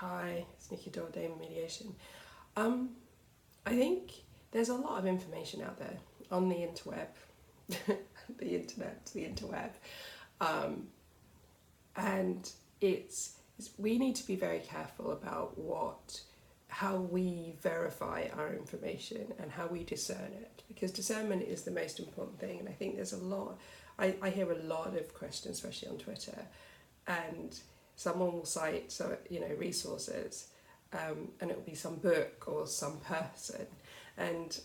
Hi, it's Nikki Dore, Damon Mediation. I think there's a lot of information out there on the interweb, the internet, the interweb, and we need to be very careful about how we verify our information and how we discern it, because discernment is the most important thing. And I think there's a lot. I hear a lot of questions, especially on Twitter, and someone will cite resources, and it will be some book or some person. And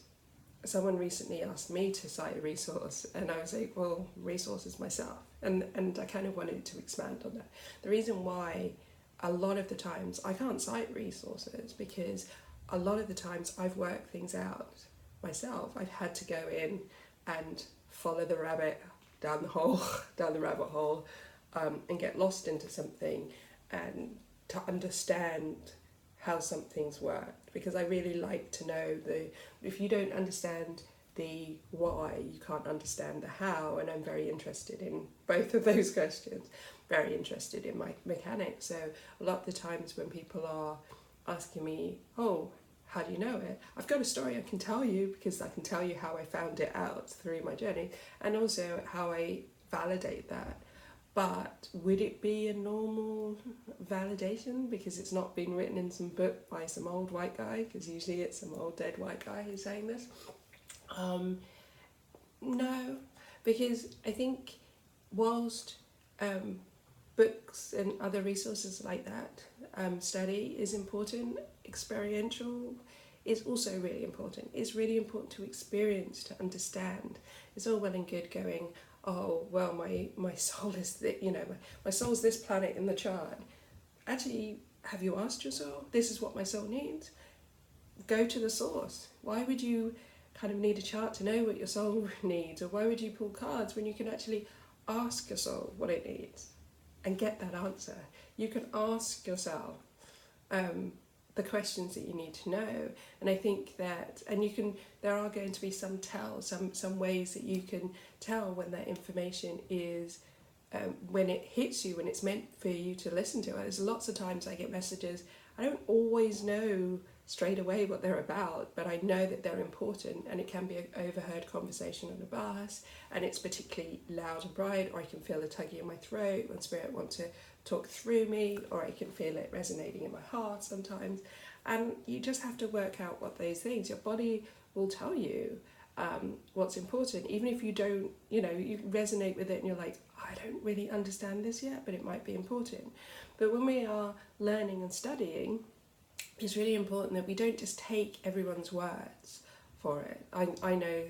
someone recently asked me to cite a resource, and I was like, well, resources myself. And I kind of wanted to expand on that. The reason why a lot of the times I can't cite resources, because a lot of the times I've worked things out myself. I've had to go in and follow the rabbit down the rabbit hole, and get lost into something, and to understand how some things work, because I really like to know if you don't understand the why, you can't understand the how, and I'm very interested in both of those questions, very interested in my mechanics. So a lot of the times when people are asking me, oh, how do you know it? I've got a story I can tell you, because I can tell you how I found it out through my journey, and also how I validate that. But would it be a normal validation because it's not been written in some book by some old white guy? Because usually it's some old dead white guy who's saying this. No, because I think whilst books and other resources like that, study is important, experiential is also really important. It's really important to experience, to understand. It's all well and good going, oh, well, my soul is my soul's this planet in the chart. Actually, have you asked your soul, this is what my soul needs? Go to the source. Why would you kind of need a chart to know what your soul needs? Or why would you pull cards when you can actually ask your soul what it needs and get that answer? You can ask yourself the questions that you need to know. And I think that, there are going to be some ways that you can tell when that information is, when it hits you, when it's meant for you to listen to it. There's lots of times I get messages, I don't always know straight away what they're about, but I know that they're important, and it can be an overheard conversation on a bus, and it's particularly loud and bright, or I can feel a tugging in my throat when spirit wants to talk through me, or I can feel it resonating in my heart sometimes. And you just have to work out what those things, your body will tell you what's important, even if you don't, you resonate with it and you're like, I don't really understand this yet, but it might be important. But when we are learning and studying, it's really important that we don't just take everyone's words for it. I know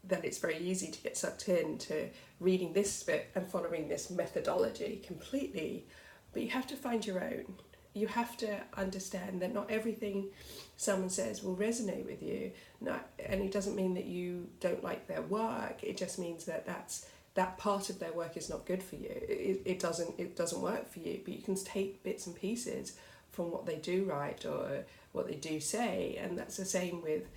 that it's very easy to get sucked into reading this bit and following this methodology completely, but you have to find your own. You have to understand that not everything someone says will resonate with you, and it doesn't mean that you don't like their work. It just means that that part of their work is not good for you. It doesn't work for you, but you can take bits and pieces from what they do write or what they do say, and that's the same with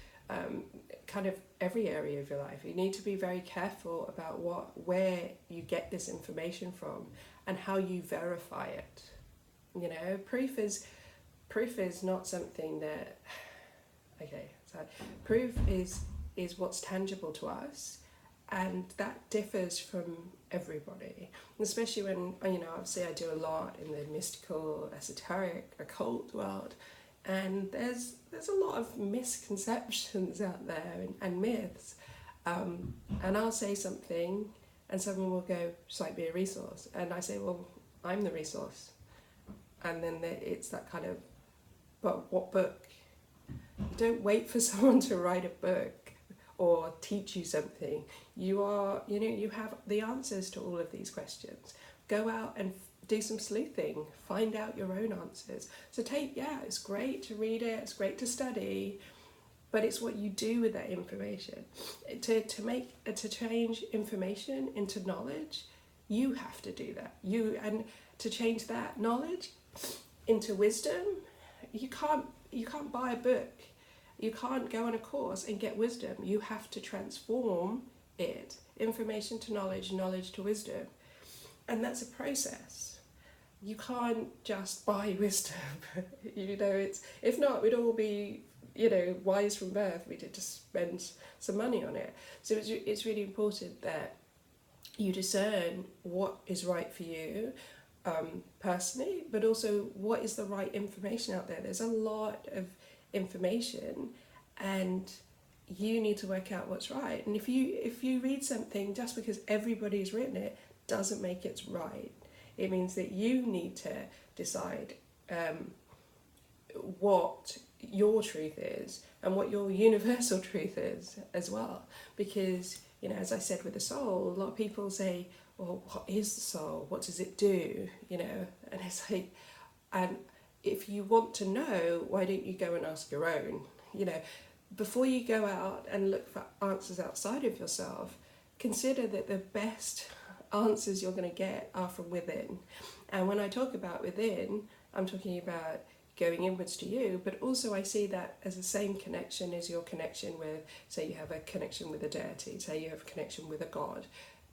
kind of every area of your life. You need to be very careful about where you get this information from and how you verify it. Proof is not something that, so proof is what's tangible to us, and that differs from everybody, especially when, obviously I do a lot in the mystical, esoteric, occult world, and there's a lot of misconceptions out there and myths, and I'll say something and someone will go, cite me a resource, and I say, well, I'm the resource. And then it's that kind of, but what book? You don't wait for someone to write a book or teach you something. You have the answers to all of these questions. Go out and do some sleuthing, find out your own answers. So it's great to read it, it's great to study, but it's what you do with that information. To change information into knowledge, you have to do that. And to change that knowledge into wisdom, you can't buy a book, you can't go on a course and get wisdom. You have to transform it, information to knowledge, knowledge to wisdom, and that's a process. you can't just buy wisdom. You know, it's, if not, we'd all be, you know, wise from birth. We did just spend some money on it. So it's really important that you discern what is right for you, personally, but also what is the right information out there. There's a lot of information, and you need to work out what's right. And if you read something just because everybody's written it, doesn't make it right. It means that you need to decide what your truth is and what your universal truth is as well. Because, you know, as I said with the soul, a lot of people say, well, what is the soul? What does it do? You know, and it's like, and if you want to know, why don't you go and ask your own? You know, before you go out and look for answers outside of yourself, consider that the best answers you're going to get are from within. And when I talk about within, I'm talking about going inwards to you, but also I see that as the same connection as your connection with, say you have a connection with a deity, say you have a connection with a god.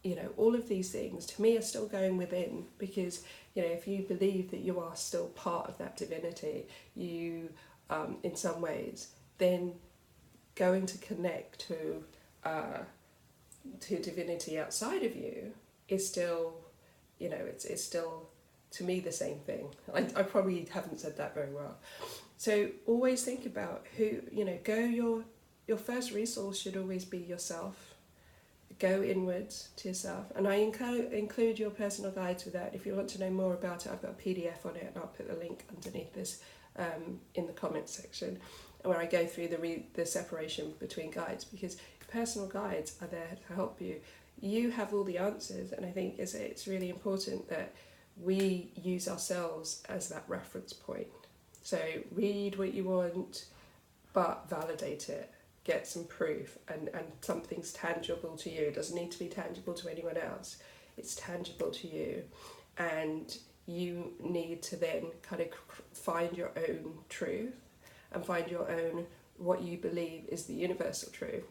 You know, all of these things to me are still going within, because, you know, if you believe that you are still part of that divinity, you, in some ways, then going to connect to divinity outside of you is still, you know, it's still, to me, the same thing. I probably haven't said that very well. So always think about who, you know, your first resource should always be yourself. Go inwards to yourself. And I include your personal guides with that. If you want to know more about it, I've got a PDF on it, and I'll put the link underneath this in the comments section, where I go through the separation between guides, because personal guides are there to help you. You have all the answers, and I think it's really important that we use ourselves as that reference point. So read what you want, but validate it. Get some proof, and something's tangible to you. It doesn't need to be tangible to anyone else. It's tangible to you. And you need to then kind of find your own truth and find your own, what you believe is the universal truth.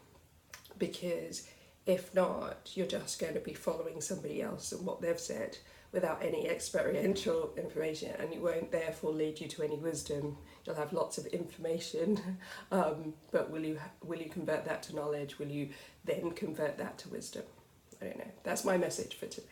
Because if not, you're just going to be following somebody else and what they've said without any experiential information, and it won't therefore lead you to any wisdom. You'll have lots of information, but will you convert that to knowledge? Will you then convert that to wisdom? I don't know. That's my message for today.